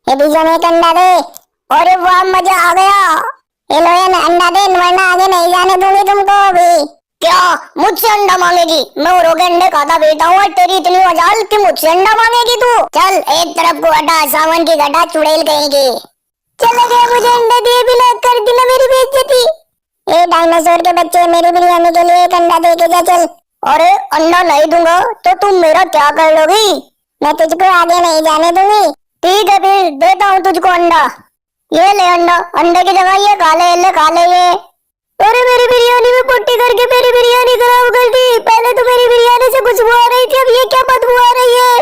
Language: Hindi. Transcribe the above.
ये बीजन एक अंडा दे। अरे वाह मजा आ गया। ये लो ये अंडा दे वरना आगे नहीं जाने दूंगी तुमको अभी। क्या मुझसे अंडा मांगेगी? मैं औरों के अंडे खाता बेटा हूँ और तेरी इतनी मजाल कि मुझसे अंडा मांगेगी तू? चल एक तरफ को हटा, सावन की घटा चुड़ैल कहेंगे। चले गए, मुझे अंडा दिए बिना कर दी ना मेरी बेइज्जती। ए डायनासोर के बच्चे, मेरी बिरयानी के लिए एक अंडा दे के जा चल। अरे अंडा नहीं दूंगा तो तुम मेरा क्या कर लोगी? मैं तुझको आगे नहीं जाने दूंगी। ठीक है फिर देता हूँ तुझको अंडा। ये ले अंडा, अंडे की जगह ये खा ले ये। अरे मेरी बिरयानी में पुट्टी करके मेरी बिरयानी खराब कर दी। पहले तो मेरी बिरयानी से खुशबू आ रही थी, अब ये क्या बदबू आ रही है।